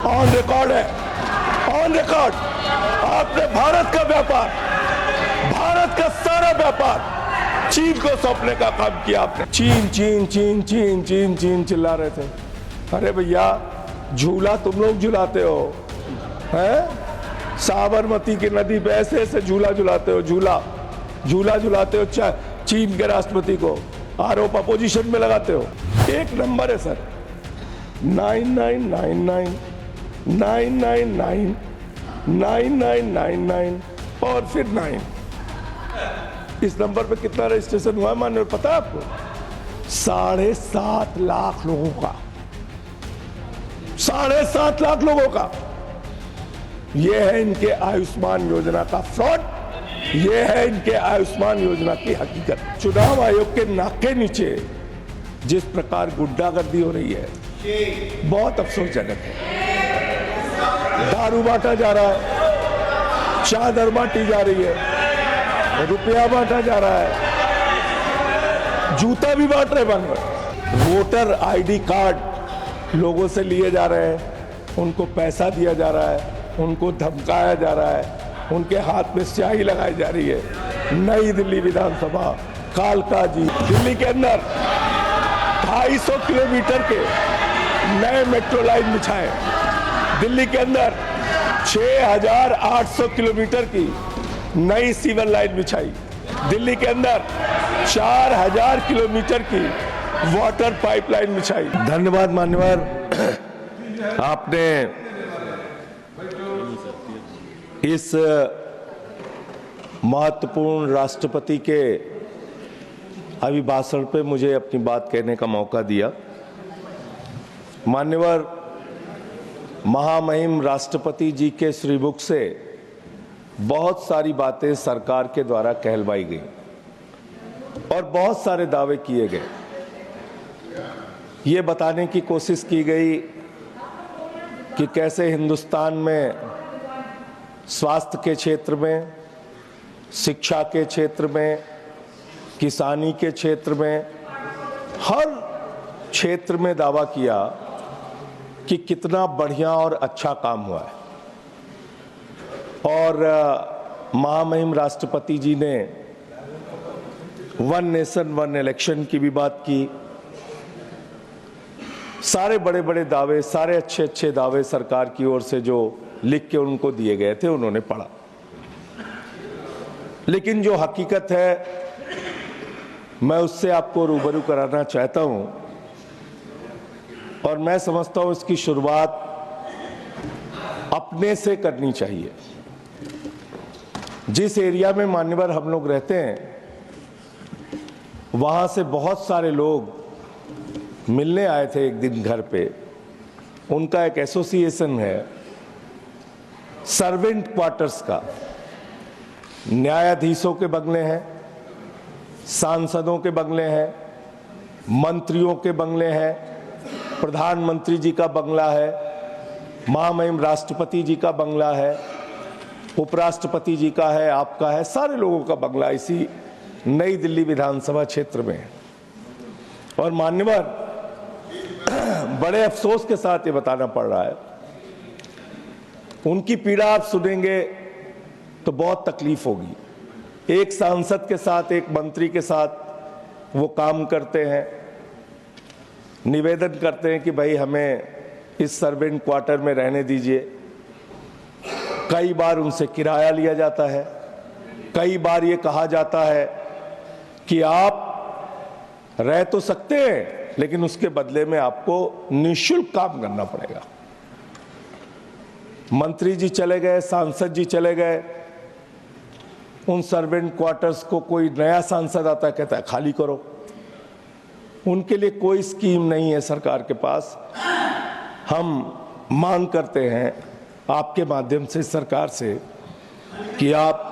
On record है, on record. आपने भारत का व्यापार, भारत का सारा व्यापार चीन को सौंपने का काम किया आपने। चीन चीन चीन चीन चीन चीन चिल्ला रहे थे। अरे भैया, झूला तुम लोग झुलाते हो, हैं? साबरमती की नदी पे ऐसे ऐसे झूला झुलाते हो, झूला झुलाते हो चीन के राष्ट्रपति को, आरोप अपोजिशन में लगाते हो। एक नंबर है सर, 9999 999 9999 और फिर 9। इस नंबर पे कितना रजिस्ट्रेशन हुआ है मान्य पता है आपको? 7.5 लाख लोगों का, 7.5 लाख लोगों का। यह है इनके आयुष्मान योजना का फ्रॉड, यह है इनके आयुष्मान योजना की हकीकत। चुनाव आयोग के नाक के नीचे जिस प्रकार गुंडागर्दी हो रही है, बहुत अफसोसजनक है। दारू बांटा जा रहा है, चादर बांटी जा रही है, रुपया बांटा जा रहा है, जूता भी बांट रहे बन। वोटर आईडी कार्ड लोगों से लिए जा रहे हैं, उनको पैसा दिया जा रहा है, उनको धमकाया जा रहा है, उनके हाथ में स्याही लगाई जा रही है। नई दिल्ली विधानसभा, कालका जी, दिल्ली के अंदर 250 किलोमीटर के नए मेट्रो लाइन बिछाए। दिल्ली के अंदर 6800 किलोमीटर की नई सीवर लाइन बिछाई। दिल्ली के अंदर 4000 किलोमीटर की वाटर पाइपलाइन बिछाई। धन्यवाद मान्यवर, आपने इस महत्वपूर्ण राष्ट्रपति के अभिभाषण पे मुझे अपनी बात कहने का मौका दिया। मान्यवर, महामहिम राष्ट्रपति जी के श्रीमुख से बहुत सारी बातें सरकार के द्वारा कहलवाई गई और बहुत सारे दावे किए गए। ये बताने की कोशिश की गई कि कैसे हिंदुस्तान में स्वास्थ्य के क्षेत्र में, शिक्षा के क्षेत्र में, किसानी के क्षेत्र में, हर क्षेत्र में दावा किया कि कितना बढ़िया और अच्छा काम हुआ है। और महामहिम राष्ट्रपति जी ने वन नेशन वन इलेक्शन की भी बात की। सारे बड़े बड़े दावे, सारे अच्छे अच्छे दावे सरकार की ओर से जो लिख के उनको दिए गए थे, उन्होंने पढ़ा। लेकिन जो हकीकत है, मैं उससे आपको रूबरू कराना चाहता हूं और मैं समझता हूं इसकी शुरुआत अपने से करनी चाहिए। जिस एरिया में मान्यवर हम लोग रहते हैं, वहां से बहुत सारे लोग मिलने आए थे एक दिन घर पे। उनका एक एसोसिएशन है सर्वेंट क्वार्टर्स का। न्यायाधीशों के बंगले हैं, सांसदों के बंगले हैं, मंत्रियों के बंगले हैं, प्रधानमंत्री जी का बंगला है, महामहिम राष्ट्रपति जी का बंगला है, उपराष्ट्रपति जी का है, आपका है, सारे लोगों का बंगला इसी नई दिल्ली विधानसभा क्षेत्र में है। और मान्यवर, बड़े अफसोस के साथ ये बताना पड़ रहा है, उनकी पीड़ा आप सुनेंगे तो बहुत तकलीफ होगी। एक सांसद के साथ, एक मंत्री के साथ वो काम करते हैं, निवेदन करते हैं कि भाई हमें इस सर्वेंट क्वार्टर में रहने दीजिए। कई बार उनसे किराया लिया जाता है, कई बार ये कहा जाता है कि आप रह तो सकते हैं लेकिन उसके बदले में आपको निःशुल्क काम करना पड़ेगा। मंत्री जी चले गए, सांसद जी चले गए, उन सर्वेंट क्वार्टर्स को कोई नया सांसद आता है, कहता है खाली करो। उनके लिए कोई स्कीम नहीं है सरकार के पास। हम मांग करते हैं आपके माध्यम से सरकार से कि आप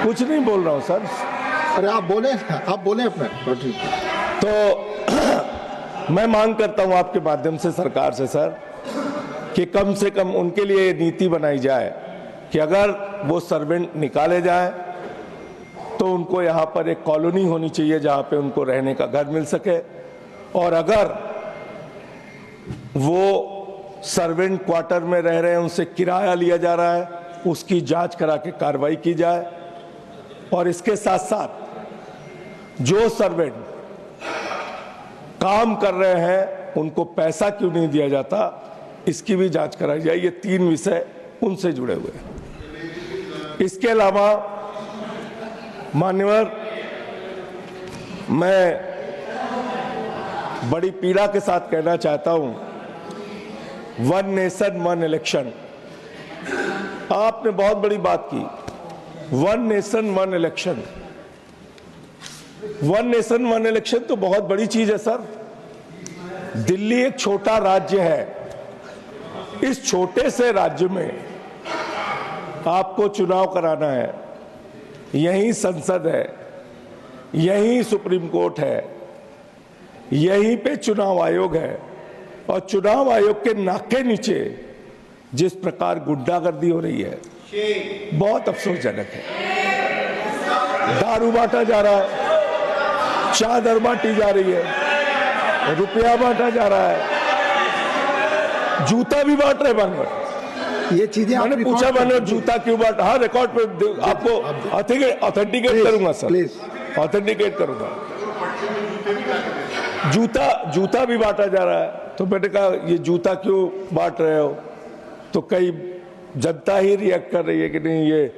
कुछ नहीं बोल रहा हूं सर। अरे आप बोले अपने। तो मैं मांग करता हूं आपके माध्यम से सरकार से सर कि कम से कम उनके लिए नीति बनाई जाए कि अगर वो सर्वेंट निकाले जाए तो उनको यहाँ पर एक कॉलोनी होनी चाहिए जहाँ पे उनको रहने का घर मिल सके। और अगर वो सर्वेंट क्वार्टर में रह रहे हैं, उनसे किराया लिया जा रहा है, उसकी जांच करा के कार्रवाई की जाए। और इसके साथ साथ जो सर्वेंट काम कर रहे हैं उनको पैसा क्यों नहीं दिया जाता, इसकी भी जांच कराई जाए। ये 3 विषय उनसे जुड़े हुए हैं। इसके अलावा मान्यवर, मैं बड़ी पीड़ा के साथ कहना चाहता हूं, 1 नेशन 1 इलेक्शन, आपने बहुत बड़ी बात की। 1 नेशन 1 इलेक्शन, 1 नेशन 1 इलेक्शन तो बहुत बड़ी चीज है सर। दिल्ली एक छोटा राज्य है, इस छोटे से राज्य में आपको चुनाव कराना है। यही संसद है, यही सुप्रीम कोर्ट है, यहीं पे चुनाव आयोग है। और चुनाव आयोग के नाक के नीचे जिस प्रकार गुंडागर्दी हो रही है, बहुत अफसोसजनक है। दारू बांटा जा रहा है, चादर बांटी जा रही है, रुपया बांटा जा रहा है, जूता भी बांट रहे बांट। ये चीजें मैंने पूछा, मैंने जूता क्यों बांटा? हाँ, रिकॉर्ड पे आपको ऑथेंटिकेट करूंगा सर, प्लीज ऑथेंटिकेट करूंगा। जूता भी बांटा जा रहा है। तो मैंने कहा ये जूता क्यों बांट रहे हो? तो कई जनता ही रिएक्ट कर रही है कि नहीं, ये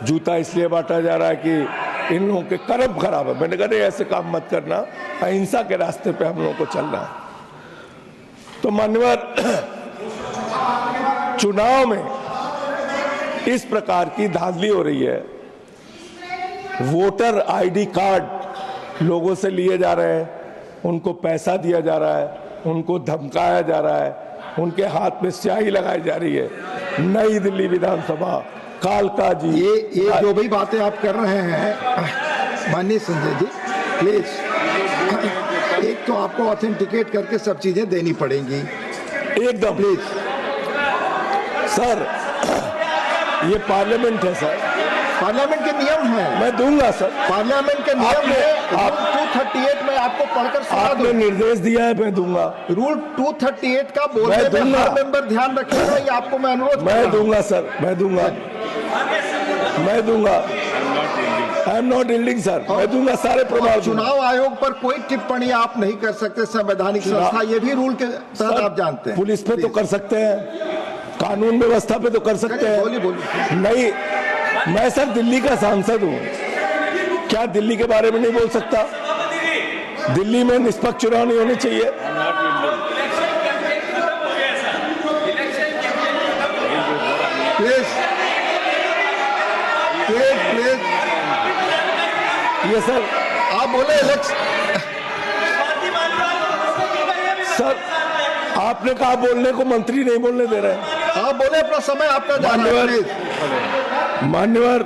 जूता इसलिए बांटा जा रहा है कि इन लोगों के कर्म खराब है। मैंने कहा नहीं, ऐसे काम मत करना, अहिंसा के रास्ते पे हम लोगों को चलना है। तो मान्यवर, चुनाव में इस प्रकार की धांधली हो रही है। वोटर आईडी कार्ड लोगों से लिए जा रहे हैं, उनको पैसा दिया जा रहा है, उनको धमकाया जा रहा है, उनके हाथ में स्याही लगाई जा रही है। नई दिल्ली विधानसभा, कालका जी, ये जो भी बातें आप कर रहे हैं माननीय संजय जी, प्लीज एक तो आपको ऑथेंटिकेट करके सब चीजें देनी पड़ेंगी एकदम। प्लीज सर, ये पार्लियामेंट है सर, पार्लियामेंट के नियम है। मैं दूंगा सर। पार्लियामेंट के नियम है। आप 238 में आपको पढ़कर सुना आपने दूं। निर्देश दिया है, मैं दूंगा। रूल 238 का बोलने में हर मेंबर ध्यान रखेगा, ये आपको मैं अनुरोध मैं दूंगा सर, मैं दूंगा, मैं दूंगा। I am not yielding sir, मैं दूंगा सारे प्रभाव। चुनाव आयोग पर कोई टिप्पणी आप नहीं कर सकते, संवैधानिक संस्था, ये भी रूल के तहत आप जानते हैं। पुलिस पे तो कर सकते हैं, कानून व्यवस्था पे तो कर सकते हैं। बोलिए। नहीं, मैं सर दिल्ली का सांसद हूं, क्या दिल्ली के बारे में नहीं बोल सकता? दिल्ली में निष्पक्ष चुनाव नहीं होने चाहिए? प्लीज प्लीज प्लीज, ये सर आप बोले सर, आपने कहा बोलने को, मंत्री नहीं बोलने दे रहे हैं। आप बोले, अपना समय आपका जा रहा है, प्लीज। मान्यवर,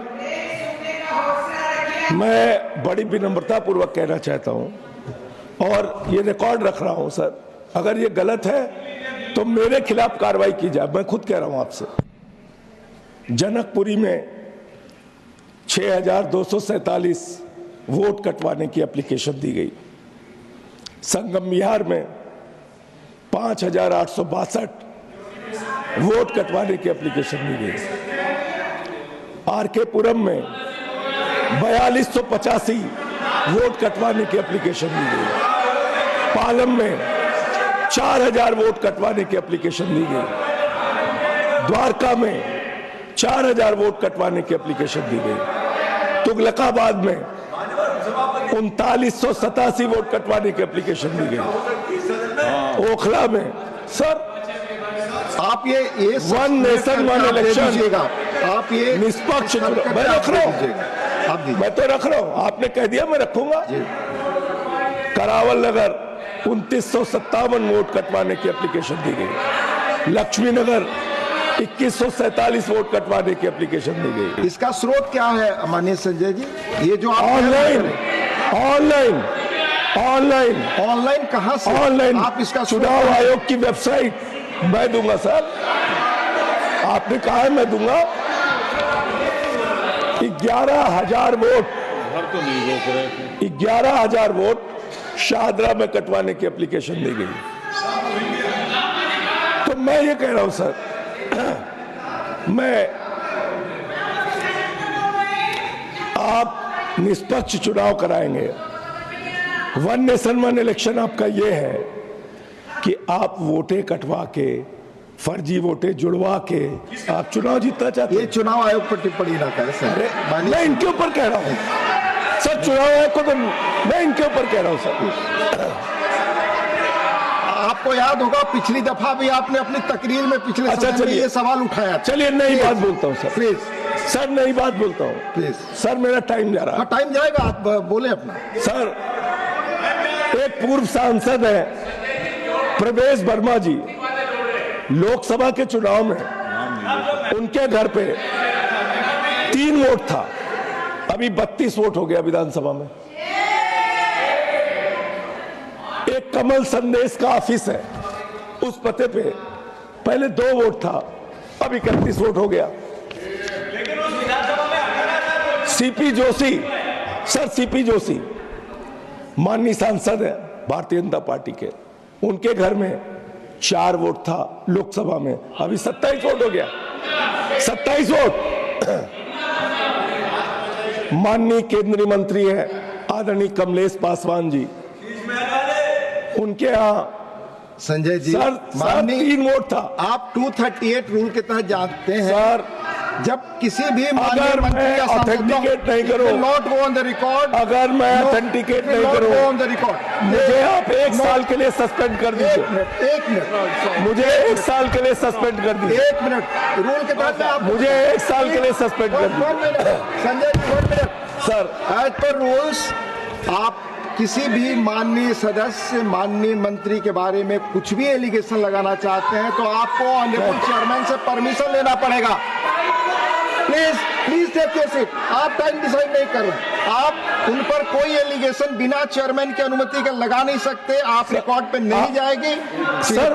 मैं बड़ी विनम्रता पूर्वक कहना चाहता हूं और ये रिकॉर्ड रख रहा हूं सर, अगर ये गलत है तो मेरे खिलाफ कार्रवाई की जाए। मैं खुद कह रहा हूं आपसे, जनकपुरी में 6247 वोट कटवाने की एप्लीकेशन दी गई। संगम विहार में 5862 वोट कटवाने की एप्लीकेशन दी गई। आरके पुरम में 4285 वोट कटवाने की एप्लीकेशन दी गई। पालम में 4000 वोट कटवाने की एप्लीकेशन दी गई। द्वारका में 4000 वोट कटवाने की एप्लीकेशन दी गई। तुगलकाबाद में 3987 वोट कटवाने की एप्लीकेशन दी गई। ओखला में सर, आप ये 1 नेशन 1 इलेक्शन, आप ये निष्पक्ष, मैं रख रहा हूं, मैं तो रख रहा हूं, आपने कह दिया मैं रखूंगा। करावल नगर 2957 वोट कटवाने की एप्लीकेशन दी गई। लक्ष्मी नगर 2147 वोट कटवाने की एप्लीकेशन दी गई। इसका स्रोत क्या है माननीय संजय जी? ये जो आप ऑनलाइन ऑनलाइन ऑनलाइन ऑनलाइन कहां से? ऑनलाइन आप इसका चुनाव आयोग की वेबसाइट, मैं दूंगा सर, आपने कहा है मैं दूंगा। 11,000 वोट, 11,000 वोट शाहदरा में कटवाने की एप्लीकेशन दी गई। मैं ये कह रहा हूं सर, आप निष्पक्ष चुनाव कराएंगे। वन नेशन वन इलेक्शन आपका ये है कि आप वोटें कटवा के, फर्जी वोटें जुड़वा के आप चुनाव जीतना चाहते ये हैं। चुनाव आयोग पर टिप्पणी ना करें सर। मैं इनके ऊपर कह रहा हूं सर, चुनाव आयोग को तो मैं इनके ऊपर कह रहा हूं सर। आपको याद होगा पिछली दफा भी आपने अपनी तकरीर में पिछले अच्छा, सदन में चलिए। ये सवाल उठाया था। चलिए नई बात बोलता हूं सर, प्लीज सर नई बात बोलता हूं प्लीज। सर, मेरा टाइम जा रहा हाँ, टाइम जाएगा, आप बोले अपना। है सर। एक पूर्व सांसद है प्रवेश वर्मा जी, लोकसभा के चुनाव में उनके घर पे 3 वोट था, अभी 32 वोट हो गया विधानसभा में। एक कमल संदेश का ऑफिस है, उस पते पे पहले 2 वोट था, अब 31 वोट हो गया। CP Joshi sir, CP Joshi माननीय सांसद है भारतीय जनता पार्टी के, उनके घर में 4 वोट था लोकसभा में, अभी 27 वोट हो गया। 27 वोट। माननीय केंद्रीय मंत्री है आदरणीय कमलेश पासवान जी, उनके यहाँ संजय जी, सर 3 वोट था। आप 238 रूल के तहत जानते हैं सर जब किसी भी अगर मैं ऑथेंटिकेट नहीं करूं, not go on the record, अगर मैं ऑथेंटिकेट नहीं करूं, ऑन द रिकॉर्ड, मुझे आप 1 साल के लिए सस्पेंड कर दीजिए। 1 मिनट, मुझे 1 साल के लिए सस्पेंड कर दीजिए। 1 मिनट रूल के तहत आप मुझे 1 साल के लिए सस्पेंड कर दीजिए। 1 minute Sanjay ji, 1 minute sir. As per rules आप किसी भी माननीय सदस्य, माननीय मंत्री के बारे में कुछ भी एलिगेशन लगाना चाहते हैं तो आपको ऑनरेबल चेयरमैन से परमिशन लेना पड़ेगा। Please take your seat. आप टाइम डिसाइड नहीं करें, आप उन पर कोई एलिगेशन बिना चेयरमैन की अनुमति के लगा नहीं सकते, आप रिकॉर्ड पे नहीं जाएगी। सर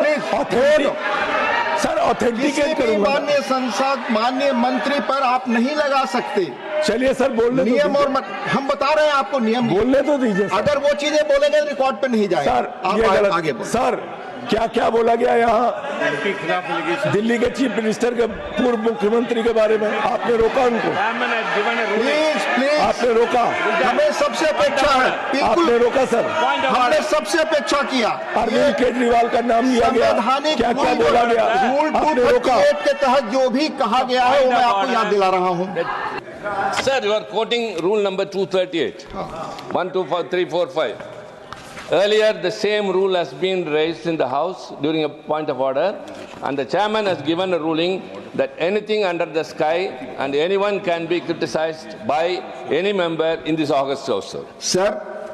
सर ऑथेंटिकेट करूंगा। माननीय संसद, माननीय मंत्री पर आप नहीं लगा सकते। चलिए सर, बोलने नियम और हम बता रहे हैं आपको नियम, बोलने तो दीजिए। अगर वो चीजें बोलेंगे रिकॉर्ड पे नहीं जाएगा। सर ये आप गलत। आगे बोलें। सर क्या क्या बोला गया यहाँ दिल्ली के चीफ मिनिस्टर के, पूर्व मुख्यमंत्री के बारे में? आपने रोका उनको? प्लीज आपने रोका? हमें सबसे अपेक्षा है, आपने रोका सर? हमने सबसे अपेक्षा किया। अरविंद केजरीवाल का नाम लिया गया, क्या क्या बोला गया? रूल आपने रोका? 238 के तहत जो भी कहा गया है वो मैं आपको याद दिला रहा हूँ। Sir, you are quoting rule number 238. 1, 2, 3, 4, 5. Earlier, the same rule has been raised in the House during a point of order, and the chairman has given a ruling that anything under the sky and anyone can be criticized by any member in this August also. Sir,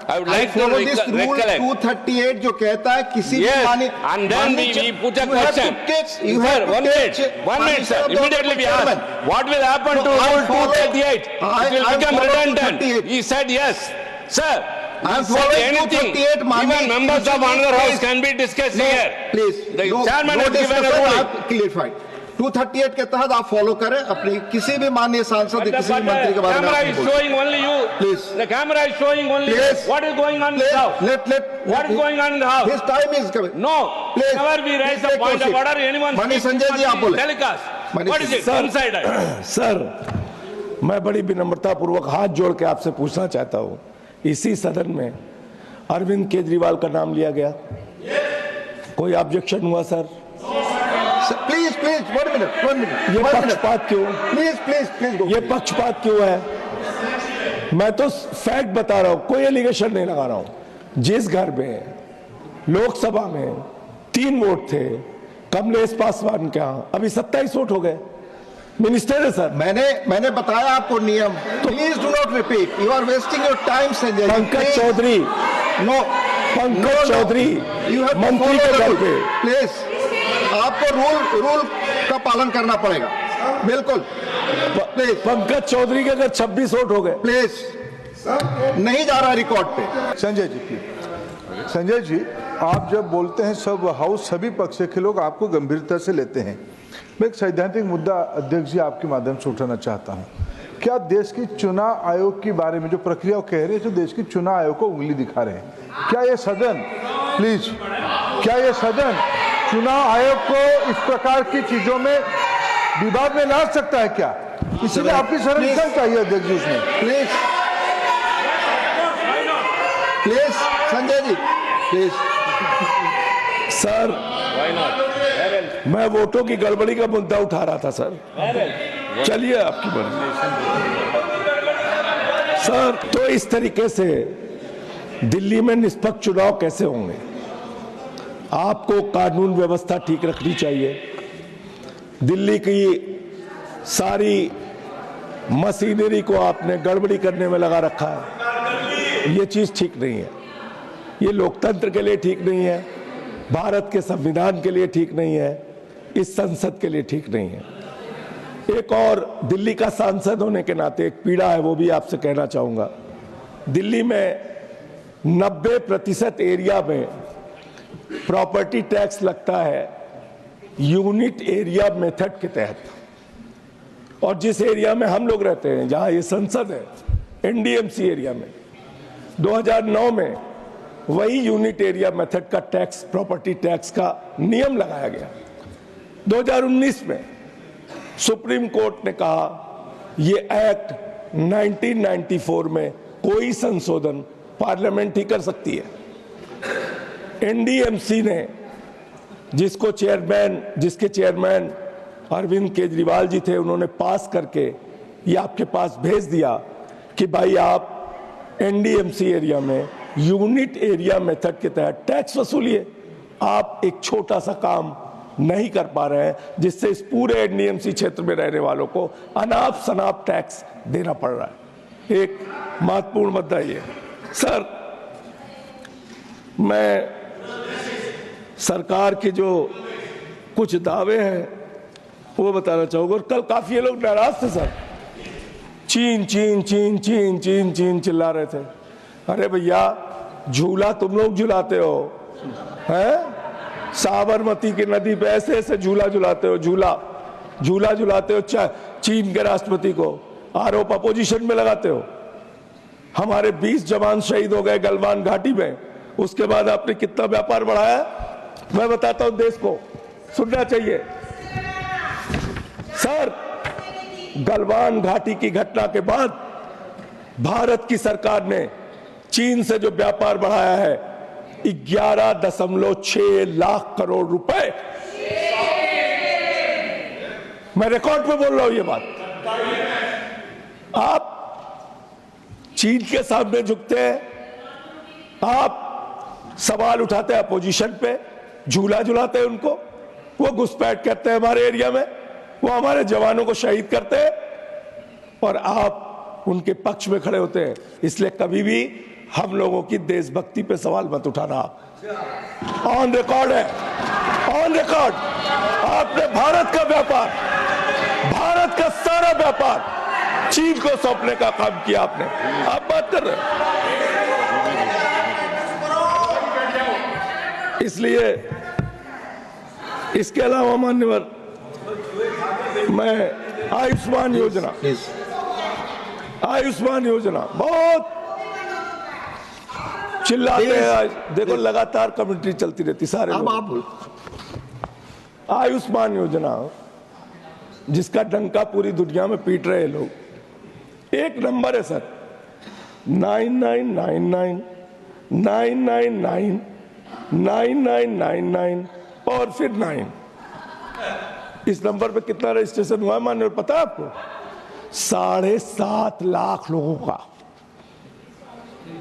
I would like to this rule recollect. 238 जो कहता है किसी Yes, भी and then we put a question. Sir, 1 minute, 1 minute, sir. Immediately we asked, what will happen to Rule 238? It will become redundant. He said yes. Sir, he said anything. Even members of another house can be discussed here. Please, The chairman has given a ruling. Clarified. 238 के तहत आप follow करें, अपनी किसी भी माननीय सांसद या किसी भी मंत्री के बारे में Camera is showing only you. Please. The camera is showing only you. Please. What is going on in the house? What is going on in the house? His time is coming. No. Please. Whenever we raise a point of order, anyone Mani speaks, Sanjay ji, आप बोले। telecast. Mani What is it? Sir. Inside eye. Sir मैं बड़ी विनम्रता पूर्वक हाथ जोड़ के आपसे पूछना चाहता हूं, इसी सदन में अरविंद केजरीवाल का नाम लिया गया, कोई ऑब्जेक्शन हुआ सर? प्लीज 1 मिनट ये पक्षपात क्यों? प्लीज ये पक्षपात क्यों है? मैं तो फैक्ट बता रहा हूं, कोई एलिगेशन नहीं लगा रहा हूं। जिस घर में लोकसभा में 3 वोट थे कमलेश पासवान के यहाँ, अभी 27 वोट हो गए। मिनिस्टर है सर। मैंने बताया आपको नियम। Please do not repeat, you are wasting your time Sanjay. Pankaj Chaudhary, no Pankaj Chaudhary मंत्री के घर पे। प्लीज आपको रूल का पालन करना पड़ेगा, बिल्कुल। प्लीज पंकज चौधरी के अगर 26 वोट हो गए। प्लीज नहीं जा रहा रिकॉर्ड पे। संजय जी प्लीज। संजय जी, आप जब बोलते हैं सब हाउस सभी पक्ष के लोग आपको गंभीरता से लेते हैं। मैं एक सैद्धांतिक मुद्दा अध्यक्ष जी आपके माध्यम से उठाना चाहता हूं। क्या देश की चुनाव आयोग के बारे में जो प्रक्रिया कह रहे हैं, जो देश की चुनाव आयोग को उंगली दिखा रहे हैं, क्या ये सदन, प्लीज, क्या ये सदन चुनाव आयोग को इस प्रकार की चीजों में विवाद में ला सकता है क्या? इसलिए आपकी संरक्षण चाहिए अध्यक्ष जी उसमें। Please please Sanjay ji please. Sir मैं वोटों की गड़बड़ी का मुद्दा उठा रहा था सर। चलिए आपकी मर्जी सर। तो इस तरीके से दिल्ली में निष्पक्ष चुनाव कैसे होंगे? आपको कानून व्यवस्था ठीक रखनी चाहिए। दिल्ली की सारी मशीनरी को आपने गड़बड़ी करने में लगा रखा है। ये चीज ठीक नहीं है। ये लोकतंत्र के लिए ठीक नहीं है, भारत के संविधान के लिए ठीक नहीं है, इस संसद के लिए ठीक नहीं है। एक और दिल्ली का सांसद होने के नाते एक पीड़ा है, वो भी आपसे कहना चाहूंगा। दिल्ली में 90% एरिया में प्रॉपर्टी टैक्स लगता है यूनिट एरिया मेथड के तहत, और जिस एरिया में हम लोग रहते हैं, जहां ये संसद है, एनडीएमसी एरिया में 2009 में वही यूनिट एरिया मेथड का टैक्स, प्रॉपर्टी टैक्स का नियम लगाया गया। 2019 में सुप्रीम कोर्ट ने कहा ये एक्ट 1994 में कोई संशोधन पार्लियामेंट ही कर सकती है। एनडीएमसी ने जिसके चेयरमैन अरविंद केजरीवाल जी थे, उन्होंने पास करके ये आपके पास भेज दिया कि भाई आप एनडीएमसी एरिया में यूनिट एरिया मेथड के तहत टैक्स वसूलिए। आप एक छोटा सा काम नहीं कर पा रहे हैं, जिससे इस पूरे एनडीएमसी क्षेत्र में रहने वालों को अनाप शनाप टैक्स देना पड़ रहा है। एक महत्वपूर्ण मुद्दा ये सर, मैं सरकार के जो कुछ दावे हैं वो बताना चाहूंगा। और कल काफी ये लोग नाराज थे सर, चीन चीन चीन चीन चीन चीन चिल्ला रहे थे। अरे भैया, झूला तुम लोग झुलाते हो, हैं? साबरमती की नदी पे ऐसे ऐसे झूला झुलाते हो, झूला झुलाते हो चीन के राष्ट्रपति को, आरोप अपोजिशन में लगाते हो। हमारे 20 जवान शहीद हो गए गलवान घाटी में, उसके बाद आपने कितना व्यापार बढ़ाया? मैं बताता हूं देश को, सुनना चाहिए सर। गलवान घाटी की घटना के बाद भारत की सरकार ने चीन से जो व्यापार बढ़ाया है 11.6 लाख करोड़ रुपए। मैं रिकॉर्ड पे बोल रहा हूं ये बात। आप चीन के सामने झुकते हैं, आप सवाल उठाते हैं अपोजिशन पे, झूला झुलाते हैं उनको, वो घुसपैठ करते हैं हमारे एरिया में, वो हमारे जवानों को शहीद करते हैं, और आप उनके पक्ष में खड़े होते हैं। इसलिए कभी भी हम लोगों की देशभक्ति पे सवाल मत उठाना। ऑन रिकॉर्ड है, ऑन रिकॉर्ड। आपने भारत का व्यापार, भारत का सारा व्यापार चीन को सौंपने का काम किया आपने। आप बात कर रहे हो। इसलिए इसके अलावा मान्यवर, मैं आयुष्मान योजना बहुत चिल्लाते हैं। देखो लगातार कमेंट्री चलती रहती सारे लोग। आयुष्मान योजना जिसका डंका पूरी दुनिया में पीट रहे लोग, एक नंबर है सर, 9999 999 9999 और फिर 9। इस नंबर पे कितना रजिस्ट्रेशन हुआ है मान्य पता है आपको? 7.5 लाख लोगों का,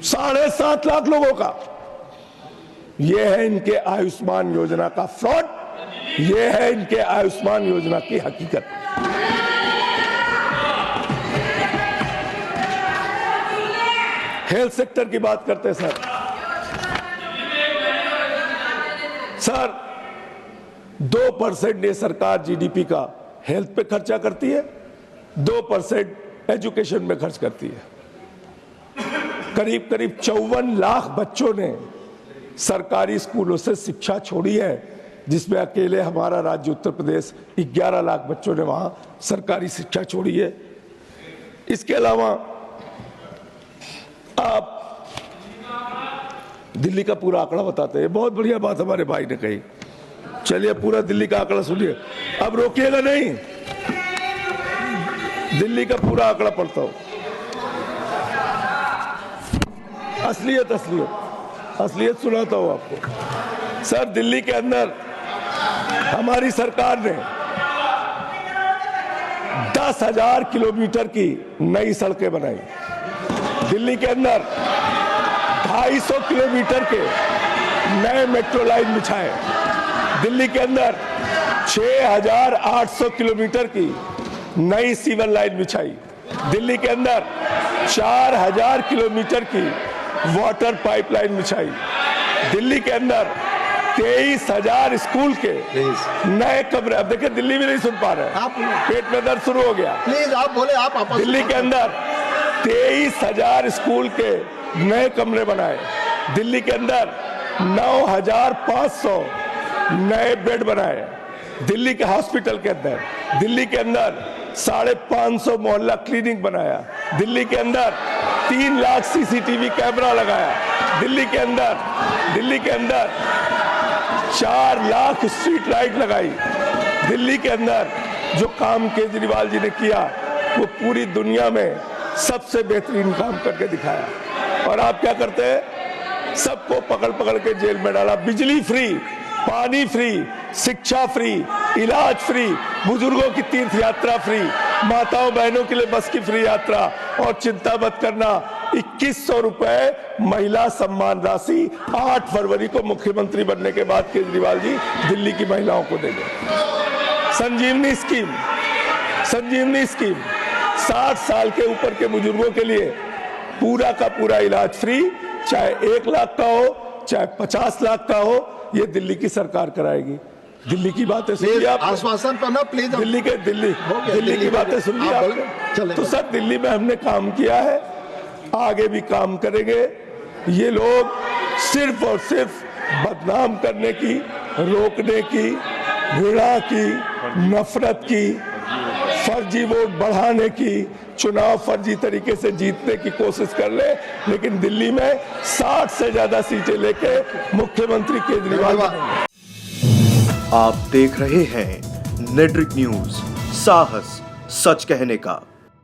7.5 लाख लोगों का। यह है इनके आयुष्मान योजना का फ्रॉड, यह है इनके आयुष्मान योजना की हकीकत। हेल्थ सेक्टर की बात करते हैं सर 2% ये सरकार जीडीपी का हेल्थ पे खर्चा करती है, 2% एजुकेशन में खर्च करती है। करीब 54 लाख बच्चों ने सरकारी स्कूलों से शिक्षा छोड़ी है, जिसमें अकेले हमारा राज्य उत्तर प्रदेश 11 लाख बच्चों ने वहां सरकारी शिक्षा छोड़ी है। इसके अलावा आप दिल्ली का पूरा आंकड़ा बताते हैं। बहुत बढ़िया बात हमारे भाई ने कही, चलिए पूरा दिल्ली का आंकड़ा सुनिए, अब रोकिएगा नहीं, दिल्ली का पूरा आंकड़ा पढ़ता हूं। असलियत असलियत असलियत सुनाता हूं आपको। सर, दिल्ली के अंदर हमारी सरकार ने 10,000 किलोमीटर की नई सड़कें बनाई। दिल्ली के अंदर 250 किलोमीटर के नए मेट्रो लाइन बिछाए। दिल्ली के अंदर 6,800 किलोमीटर की नई सीवर लाइन बिछाई। दिल्ली के अंदर 4,000 किलोमीटर की वाटर पाइपलाइन बिछाई। दिल्ली के अंदर 23,000 स्कूल के नए कमरे। अब देखिए, दिल्ली भी नहीं सुन पा रहे, आप पेट में दर्द शुरू हो गया। प्लीज आप बोले, आप आपस दिल्ली के अंदर 23,000 स्कूल के नए कमरे बनाए। दिल्ली के अंदर 9,500 नए बेड बनाए। दिल्ली के हॉस्पिटल के अंदर, दिल्ली के अंदर 550 मोहल्ला क्लिनिक बनाया। दिल्ली के अंदर 3 लाख सीसीटीवी कैमरा लगाया। दिल्ली के अंदर 4 लाख स्ट्रीट लाइट लगाई। दिल्ली के अंदर जो काम केजरीवाल जी ने किया वो पूरी दुनिया में सबसे बेहतरीन काम करके दिखाया। और आप क्या करते हैं? सबको पकड़ पकड़ के जेल में डाला। बिजली फ्री, पानी फ्री, शिक्षा फ्री, इलाज फ्री, बुजुर्गों की तीर्थ यात्रा फ्री, माताओं बहनों के लिए बस की फ्री यात्रा। और चिंता मत करना, 2100 रुपए महिला सम्मान राशि 8 फरवरी को मुख्यमंत्री बनने के बाद केजरीवाल जी दिल्ली की महिलाओं को देंगे। संजीवनी स्कीम 60 साल के ऊपर के बुजुर्गों के लिए पूरा का पूरा इलाज फ्री, चाहे 1 लाख का हो चाहे 50 लाख का हो, ये दिल्ली की सरकार कराएगी। दिल्ली की बातें सुनिए आप, आश्वासन तो ना प्लीज। दिल्ली की बातें सुनिए आप। तो सर, दिल्ली में हमने काम किया है, आगे भी काम करेंगे। ये लोग सिर्फ और सिर्फ बदनाम करने की, रोकने की, घृणा की, नफरत की, फर्जी वोट बढ़ाने की, चुनाव फर्जी तरीके से जीतने की कोशिश कर ले, लेकिन दिल्ली में 60 से ज्यादा सीटें लेके मुख्यमंत्री केजरीवाल बनेंगे। आप देख रहे हैं नेट्रिक न्यूज, साहस सच कहने का।